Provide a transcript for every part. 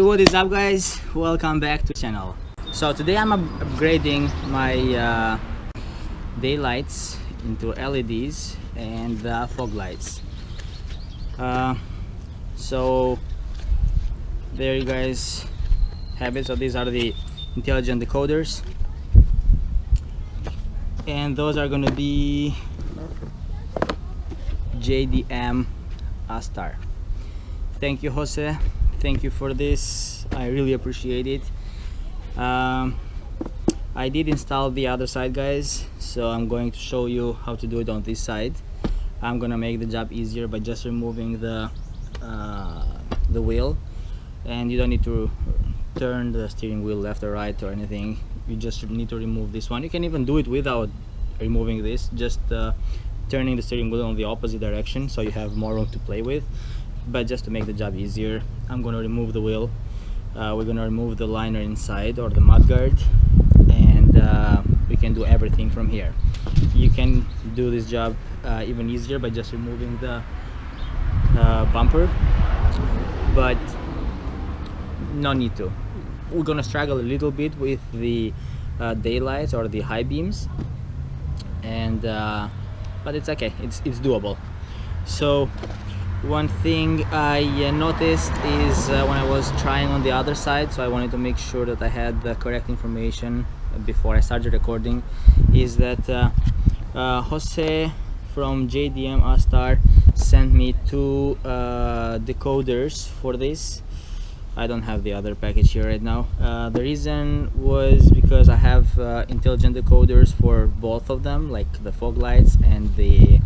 what is up, guys? Welcome back to the channel. So today I'm upgrading my daylights into LEDs and fog lights. So there you guys have it. So these are the intelligent decoders, and those are going to be JDM Star. Thank you, Jose. Thank you for this. I really appreciate it. I did install the other side, guys, so I'm going to show you how to do it on this side. I'm gonna make the job easier by just removing the wheel, and you don't need to turn the steering wheel left or right or anything. You just need to remove this one. You can even do it without removing this, just turning the steering wheel in the opposite direction so you have more room to play with. But just to make the job easier, I'm going to remove the wheel. We're going to remove the liner inside, or the mudguard, and we can do everything from here. You can do this job even easier by just removing the bumper, but no need to. We're going to struggle a little bit with the daylights or the high beams, and but it's okay, it's doable. So one thing I noticed is when I was trying on the other side, so I wanted to make sure that I had the correct information before I started recording, is that Jose from JDM Star sent me two decoders for this. I don't have the other package here right now. The reason was because I have intelligent decoders for both of them, like the fog lights and the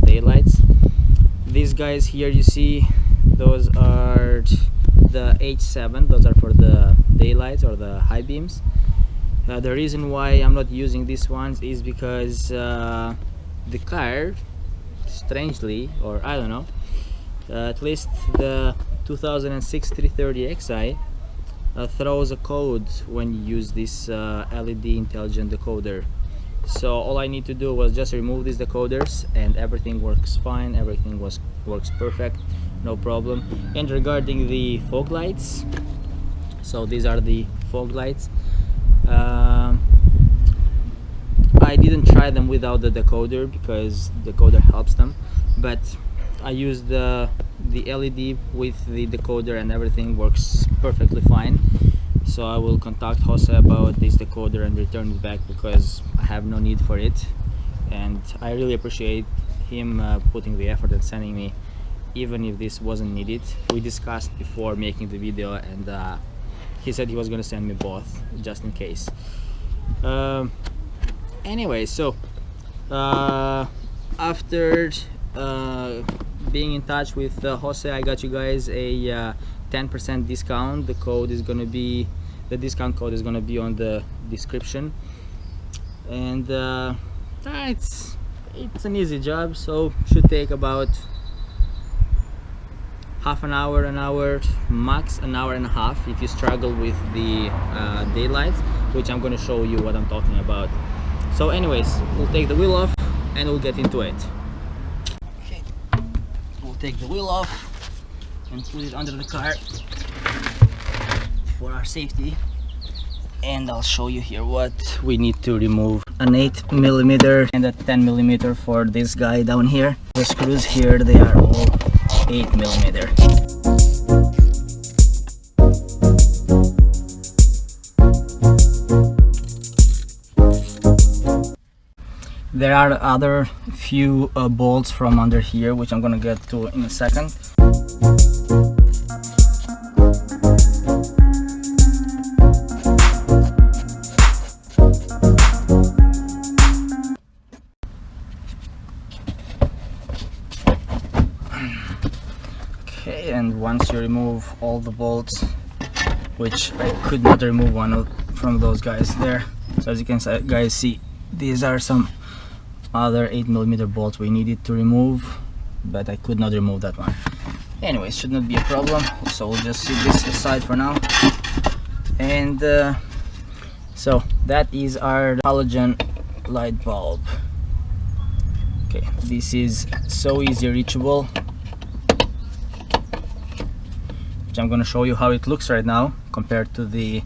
daylights. These guys here, you see, those are the H7. Those are for the daylights or the high beams. The reason why I'm not using these ones is because the car, strangely, or I don't know, at least the 2006 330xi throws a code when you use this LED intelligent decoder. So all I need to do was just remove these decoders and everything works fine. Everything works perfect, no problem. And regarding the fog lights, so these are the fog lights. I didn't try them without the decoder because the decoder helps them, but I used the LED with the decoder and everything works perfectly fine. So I will contact Jose about this decoder and return it back because I have no need for it, and I really appreciate him putting the effort and sending me, even if this wasn't needed. We discussed before making the video, and he said he was going to send me both just in case. Anyway, so after being in touch with Jose, I got you guys a 10% discount. The code is going to be, the discount code is going to be on the description, and it's an easy job, so should take about half an hour, max an hour and a half if you struggle with the daylights, which I'm going to show you what I'm talking about. So anyways, we'll take the wheel off and we'll get into it. Okay, we'll take the wheel off and put it under the car for our safety, and I'll show you here what we need to remove. An 8mm and a 10mm for this guy down here. The screws here, they are all 8mm. There are other few bolts from under here, which I'm gonna get to in a second. Okay, and once you remove all the bolts, which I could not remove one from those guys there, so as you can guys see, these are some other 8mm bolts we needed to remove, but I could not remove that one. Anyways, should not be a problem, so we'll just set this aside for now. And so that is our halogen light bulb. Okay, this is so easy reachable. which I'm gonna show you how it looks right now compared to the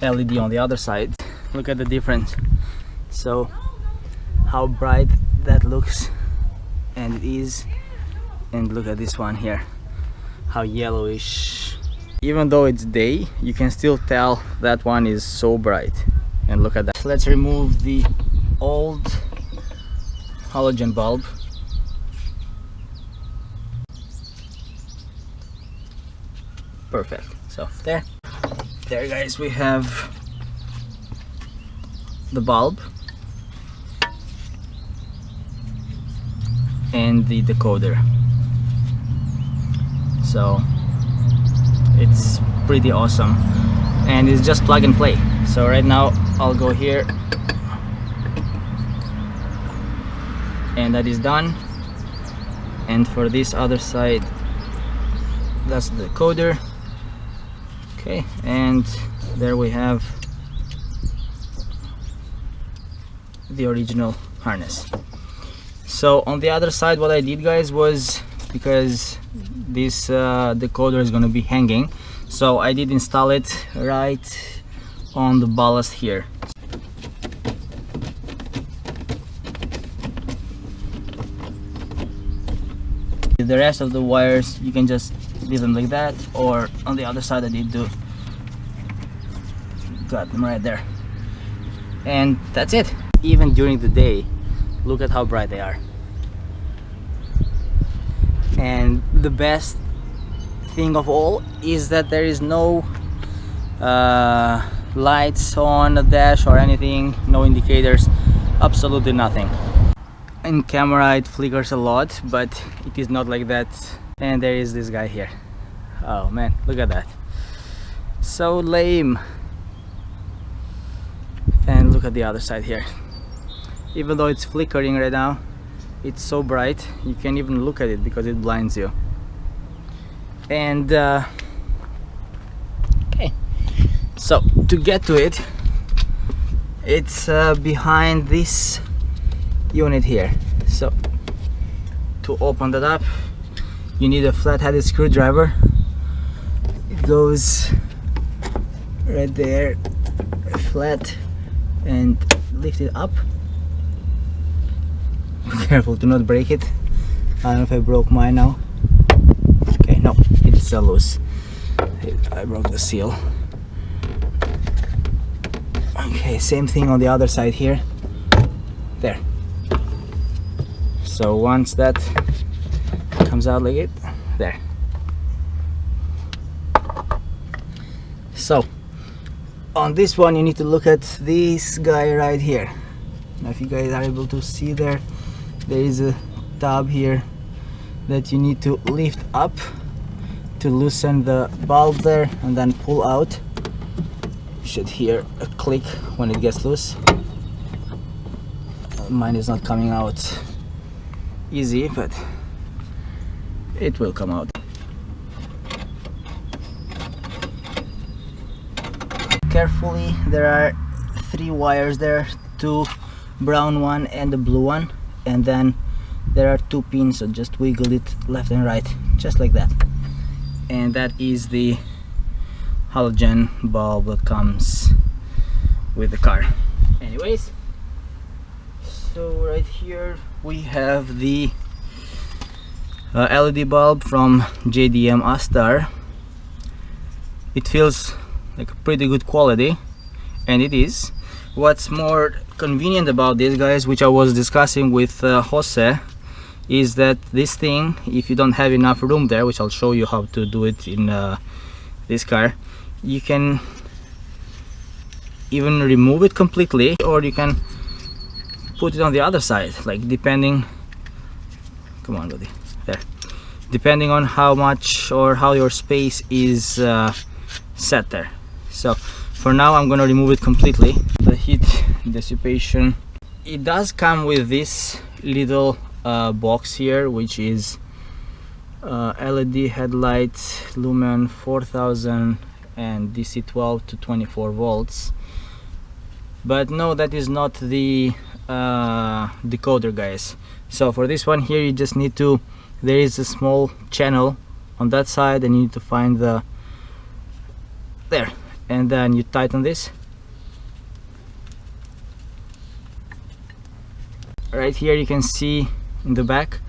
LED on the other side. Look at the difference. So how bright that looks, and it is, and look at this one here, how yellowish. Even though it's day, you can still tell that one is so bright. And look at that. Let's remove the old halogen bulb. Perfect. So there guys, we have the bulb and the decoder. So it's pretty awesome, and it's just plug and play. So right now I'll go here, and that is done. And for this other side, that's the decoder. Okay, and there we have the original harness. So on the other side, what I did, guys, was, because this decoder is going to be hanging, so I did install it right on the ballast here. The rest of the wires you can just leave them like that, or on the other side I did do, got them right there, and that's it. Even during the day, look at how bright they are. And the best thing of all is that there is no lights on the dash or anything, no indicators, absolutely nothing. In camera it flickers a lot, but it is not like that. And there is this guy here. Oh man, look at that, so lame. And look at the other side here. Even though it's flickering right now, it's so bright you can't even look at it because it blinds you. And okay, so to get to it, it's behind this unit here. So to open that up, you need a flat-headed screwdriver. It goes right there, flat, and lift it up. Be careful to not break it. I don't know if I broke mine now. Okay, no, it's loose. I broke the seal. Okay, same thing on the other side here. There. So once that comes out like it, there. So on this one you need to look at this guy right here. Now if you guys are able to see there is a tab here that you need to lift up to loosen the bulb there, and then pull out. You should hear a click when it gets loose. Mine is not coming out easy, but it will come out. Carefully, there are 3 wires there, 2 brown one and the blue one, and then there are 2 pins, so just wiggle it left and right, just like that. And that is the halogen bulb that comes with the car. Anyways, so right here we have the LED bulb from JDM Astar. It feels like a pretty good quality, and it is. What's more convenient about this, guys, which I was discussing with Jose, is that this thing, if you don't have enough room there, which I'll show you how to do it in this car, you can even remove it completely, or you can put it on the other side, like depending, come on buddy, there, depending on how much or how your space is set there. So for now I'm gonna remove it completely. The heat dissipation, it does come with this little box here, which is LED headlight, lumen 4000, and DC 12 to 24 volts. But no, that is not the decoder, guys. So for this one here, you just need to, there is a small channel on that side, and you need to find the there, and then you tighten this. Right here you can see in the back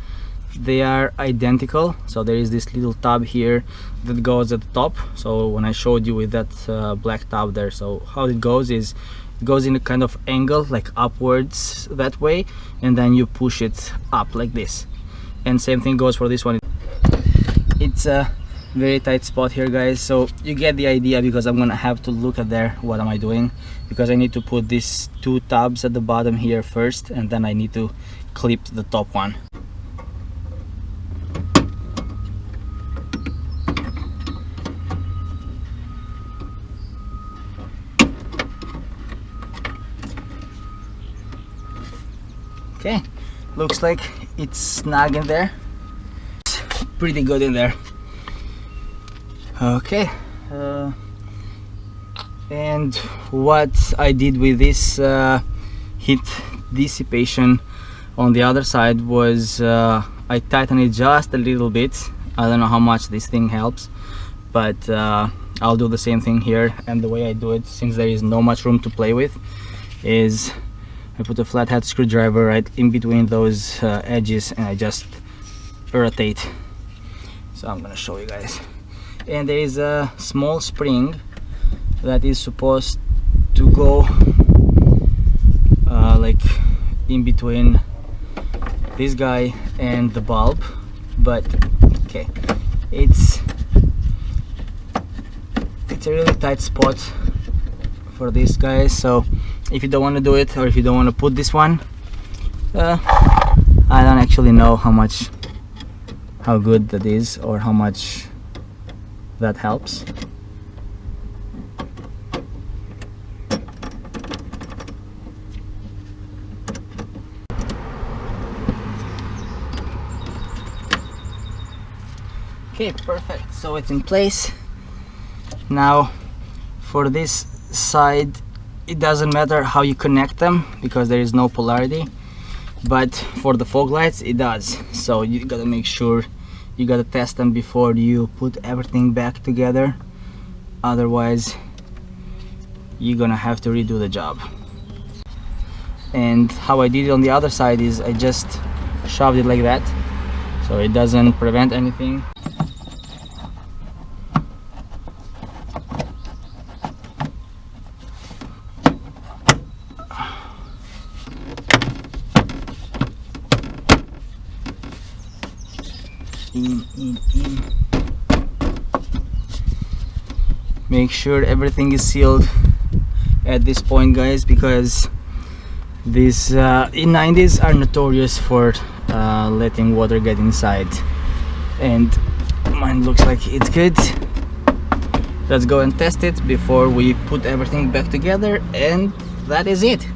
they are identical, so there is this little tab here that goes at the top. So when I showed you with that black tab there, so how it goes is it goes in a kind of angle, like upwards that way, and then you push it up like this. And same thing goes for this one. It's a very tight spot here, guys, so you get the idea, because I'm gonna have to look at there what am I doing, because I need to put these two tabs at the bottom here first, and then I need to clip the top one. Okay, looks like it's snug in there. It's pretty good in there. Okay, and what I did with this heat dissipation on the other side was I tightened it just a little bit. I don't know how much this thing helps, but I'll do the same thing here. And the way I do it, since there is no much room to play with, is I put a flathead screwdriver right in between those edges, and I just rotate. So I'm gonna show you guys. And there is a small spring that is supposed to go like in between this guy and the bulb, but okay, it's a really tight spot for this, guys. So if you don't want to do it, or if you don't want to put this one, I don't actually know how good that is, or how much that helps. Okay, perfect, so it's in place. Now for this side, it doesn't matter how you connect them because there is no polarity, but for the fog lights it does. So you gotta make sure, you gotta test them before you put everything back together, otherwise you're gonna have to redo the job. And how I did it on the other side is I just shoved it like that, so it doesn't prevent anything. In. Make sure everything is sealed at this point, guys, because these E90s are notorious for letting water get inside, and mine looks like it's good. Let's go and test it before we put everything back together, and that is it.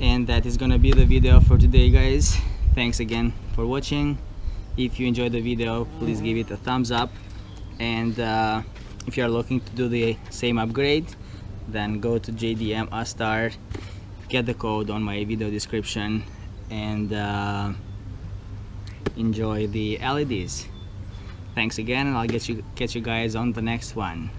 And that is gonna be the video for today, guys. Thanks again for watching. If you enjoyed the video, please give it a thumbs up, and if you are looking to do the same upgrade, then go to JDM Astar, get the code on my video description, and enjoy the LEDs. Thanks again, and I'll catch you guys on the next one.